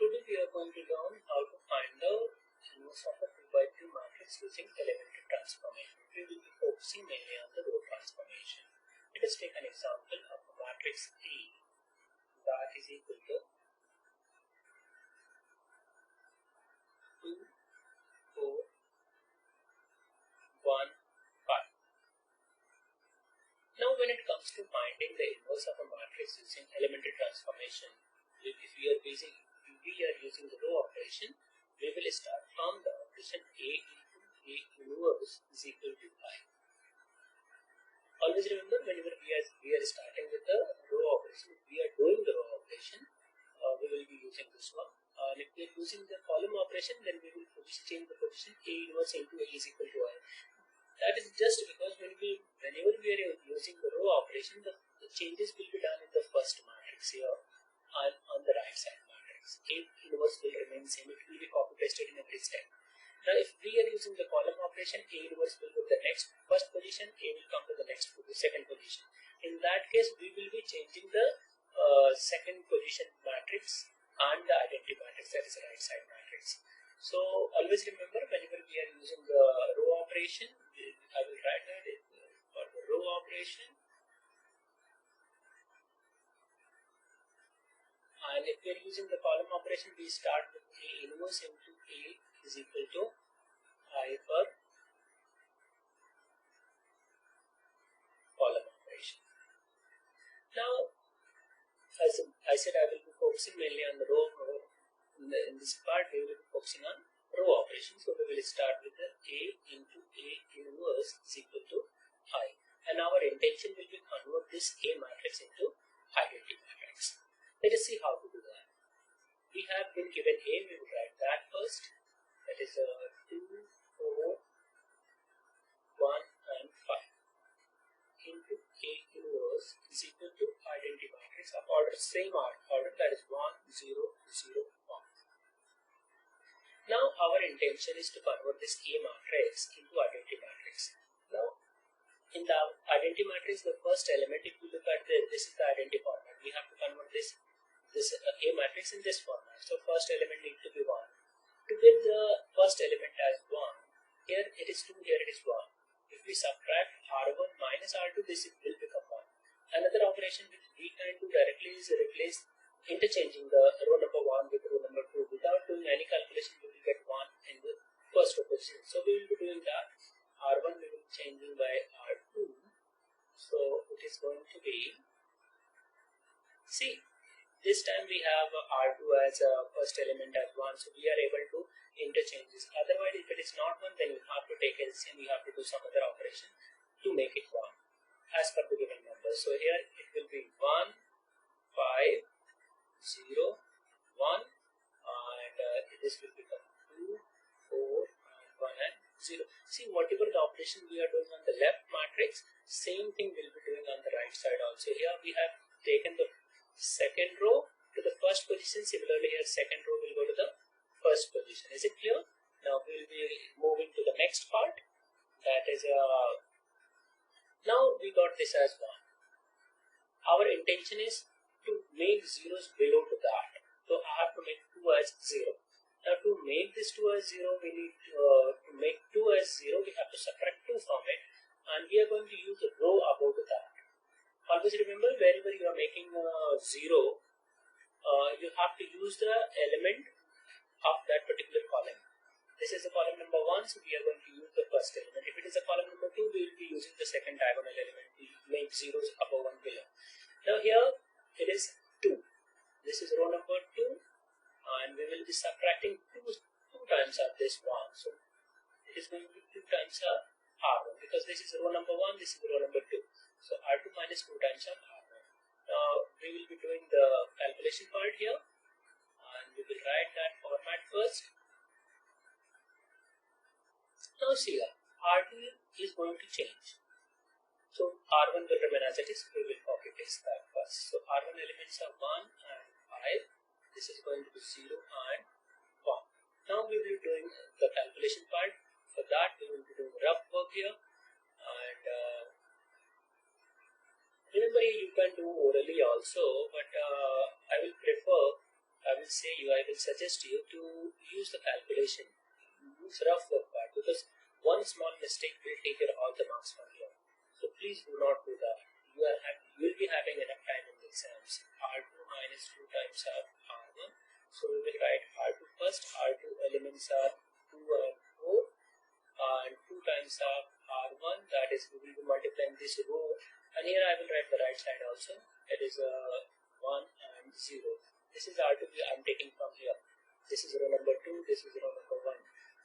today we are going to learn how to find the inverse of a 2 by 2 matrix using elementary transformation. We will be focusing mainly on the row transformation. Let us take an example of a matrix A that is equal to 2, 4, 1, 5. Now when it comes to finding the inverse of a matrix using elementary transformation, if we are using the row operation, we will start from the operation A into A inverse is equal to I. Always remember, whenever we are starting with the row operation, if we are doing the row operation, we will be using this one. And if we are using the column operation, then we will change the position A inverse into A is equal to I. That is just because whenever we are using the row operation, the changes will be done in the first matrix here and on the right side matrix. A inverse will remain same. It will be copy pasted in every step. Now if we are using the column operation, A inverse will go to the next first position, A will come to the second position. In that case, we will be changing the second position matrix and the identity matrix, that is the right side matrix. So always remember, whenever we are using the row operation, I will write that for the row operation. And if we are using the column operation, we start with A inverse into A is equal to I for column operation. Now, as I said, I will be focusing mainly on the row. In this part, we will be focusing on row operation. So we will start with the A into A inverse is equal to I. And our intention will be convert this A matrix into identity matrix. Let us see how to do that. We have been given A, we will write that first. That is 2, 4, 1 and 5 into A inverse is equal to identity matrix of order, same order, that is 1, 0, 0, 1. Now our intention is to convert this A matrix into identity matrix. Now in the identity matrix, the first element, if we look at this is the identity format. We have to convert this A matrix in this format. So first element needs to be 1. To get the first element as 1, here it is 2, here it is 1. If we subtract R1 minus R2, this will become 1. Another operation which we can do directly is replace interchanging the row number 1 with row number 2. Without doing any calculation, we will get 1 in the first row position. So we will be doing that. R1 we will be changing by R2. So it is going to be, see, this time we have R2 as a first element as 1, so we are able to interchange this. Otherwise, if it is not 1, then you have to take LCM, you have to do some other operation to make it 1 as per the given number. So here it will be 1, 5, 0, 1, and this will become 2, 4, and 1 and 0. See, whatever the operation we are doing on the left matrix, same thing we'll be doing on the right side also. Here we have taken the second row to the first position. Similarly, here second row will go to the first position. Is it clear? Now we will be moving to the next part. That is now we got this as 1. Our intention is to make zeros below to that. So I have to make 2 as 0. Now to make this 2 as 0, we need to make 2 as 0. We have to subtract 2 from it, and we are going to use the row above to that. Always remember, wherever you are making 0, you have to use the element of that particular column. This is the column number 1, so we are going to use the first element. If it is a column number 2, we will be using the second diagonal element. We make zeros above and below. Now here it is 2. This is row number 2, and we will be subtracting 2 times of this 1. So it is going to be 2 times of R1, because this is row number 1, this is row number 2. So R2 minus 2 times of R1. Now we will be doing the calculation part here, and we will write that format first. Now see here, R2 is going to change. So R1 will remain as it is. We will copy paste that first. So R1 elements are 1 and 5. This is going to be 0 and 1. Now we will be doing the calculation part. For that we will be doing rough work here, and remember, you can do orally also, but I will prefer I will suggest you to use the calculation, use rough work part, because one small mistake will take your all the marks from here. So please do not do that. You will be having enough time in the exams. R2 minus 2 times R1. So we will write R2 first. R2 elements are 2 and 4, and 2 times R1. That is, we will be multiplying this row. And here I will write the right side also. It is 1 and 0. This is R2 I am taking from here. This is row number 2, this is row number 1.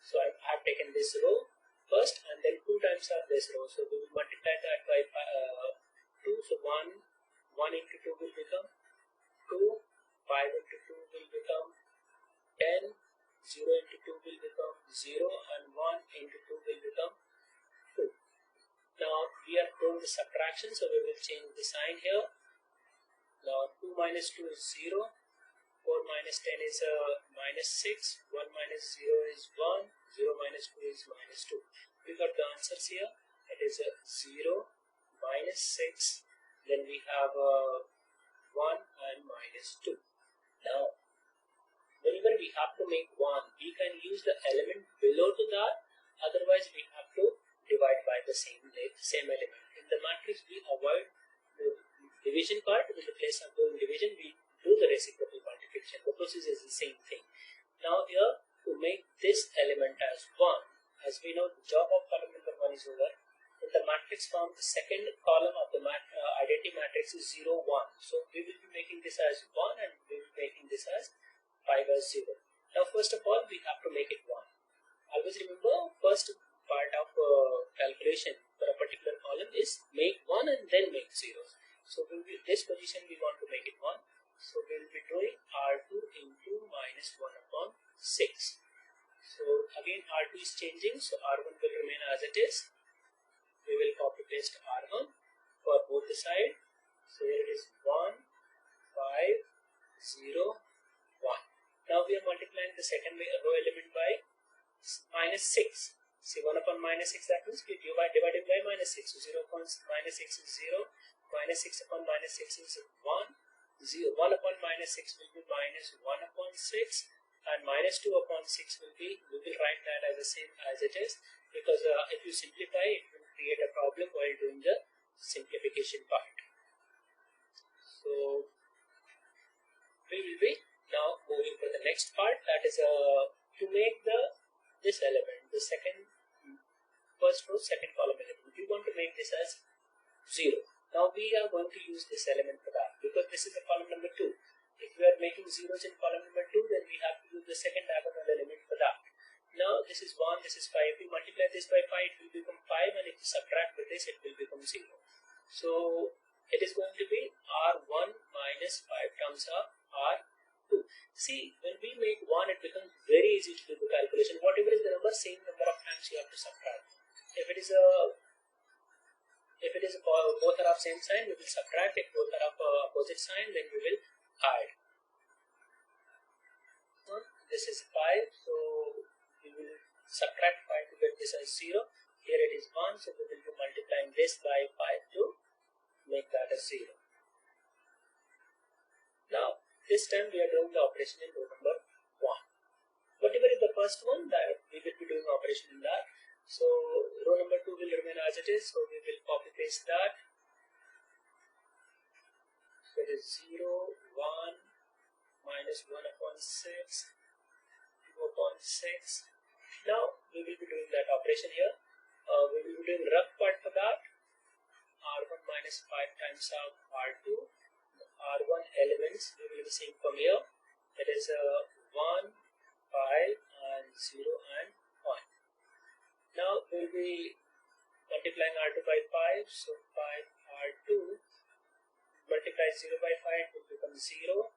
So I have taken this row first and then 2 times of this row. So we will multiply that by 2. So 1 into 2 will become 2, 5 into 2 will become 10, 0 into 2 will become 0, and 1 into 2 will become 2. Now we are doing the subtraction, so we will change the sign here. Now 2 minus 2 is 0. 4 minus 10 is minus 6, 1 minus 0 is 1, 0 minus 2 is minus 2. We got the answers here. It is 0, minus 6, then we have 1 and minus 2. Now, whenever we have to make 1, we can use the element below to that, otherwise we have to divide by the same element. In the matrix, we avoid the division part. In the place of doing division, we do the reciprocal multiplication. The process is the same thing. Now here, to make this element as 1, as we know the job of column number 1 is over. In the matrix form, the second column of the identity matrix is 0, 1. So we will be making this as 1 and we will be making this as 5 as 0. Now first of all, we have to make it 1. Always remember, first part of calculation for a particular column is make 1 and then make zeros. So this position we want to make it 1. So we will be doing R2 into minus 1 upon 6. So again R2 is changing, so R1 will remain as it is. We will copy paste R1 for both the side. So here it is 1, 5, 0, 1. Now we are multiplying the second row element by minus 6. See, 1 upon minus 6, that means we divided by minus 6. So 0 upon minus 6 is 0. Minus 6 upon minus 6 is 1. 1 upon minus 6 will be minus 1 upon 6, and minus 2 upon 6 will be, we will write that as the same as it is, because if you simplify, it will create a problem while doing the simplification part. So we will be now moving to the next part, that is to make this element, the first row, second column element. We want to make this as 0. Now we are going to use this element for that, because this is the column number 2. If we are making zeros in column number 2, then we have to use the second diagonal element for that. Now this is 1, this is 5. If we multiply this by 5, it will become 5, and if we subtract with this, it will become 0. So it is going to be R1 minus 5 times R2. See, when we make 1, it becomes very easy to do the calculation. Whatever is the number, same number of times you have to subtract. If it is both are of same sign, we will subtract. If both are of opposite sign, then we will add. This is 5, so we will subtract 5 to get this as 0. Here it is 1, so we will be multiplying this by 5 to make that as 0. Now, this time we are doing the operation in row number 1. Whatever is the first one, that we will be doing operation in that. So row number 2 will remain as it is, so we will copy paste that. So it is 0, 1, minus 1 upon 6, 2 upon 6. Now we will be doing that operation here. We will be doing rough part for that. R1 minus 5 times of R2. R1 elements we will be seeing from here. It is 1, 5, and 0 and 1. Now we will be multiplying R2 by 5, so 5 R2 multiply 0 by 5, it will become 0.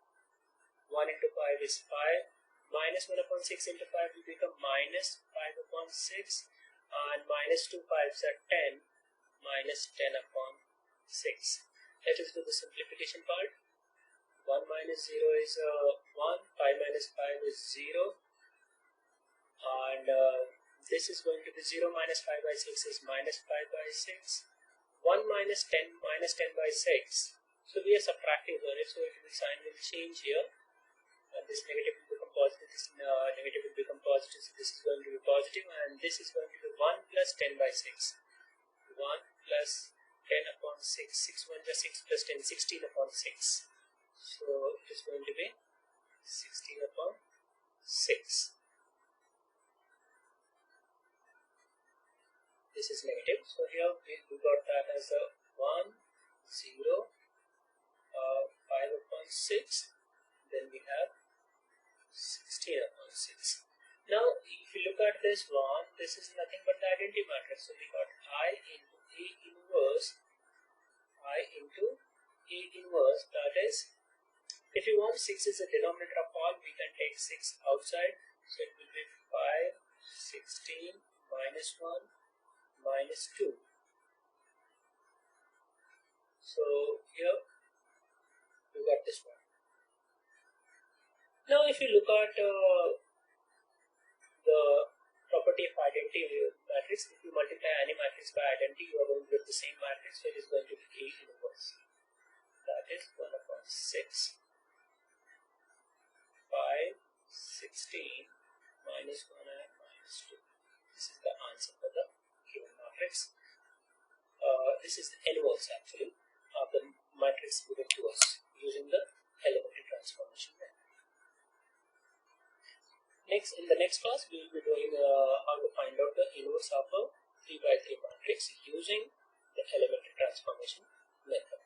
1 into 5 is 5. Minus 1 upon 6 into 5 will become minus 5 upon 6, and minus 2 5s are 10, minus 10 upon 6. Let us do the simplification part. 1 minus 0 is 1, 5 minus 5 is 0, and this is going to be 0 minus 5 by 6 is minus 5 by 6. 1 minus 10 by 6. So we are subtracting on it, so the sign will change here. And this negative will become positive, this negative will become positive, so this is going to be positive, and this is going to be 1 plus 10 by 6. 1 plus 10 upon 6, 6 1 plus 6 plus 10, 16 upon 6. So it is going to be 16 upon 6. This is negative, so here we got that as a 1, 0, 5 upon 6, then we have 16 upon 6. Now if you look at this one, this is nothing but the identity matrix, so we got I into A inverse, that is, if you want 6 is the denominator of all, we can take 6 outside, so it will be 5, 16, minus 1, minus 2. So here you got this one. Now if you look at the property of identity matrix, if you multiply any matrix by identity, you are going to get the same matrix, so it is going to be A inverse. That is 1 upon 6, 5, 16, minus 1 and minus 2. This is the answer for the given matrix. This is the inverse actually of the matrix given to us using the elementary transformation method. Next, in the next class, we will be doing how to find out the inverse of a 3 by 3 matrix using the elementary transformation method.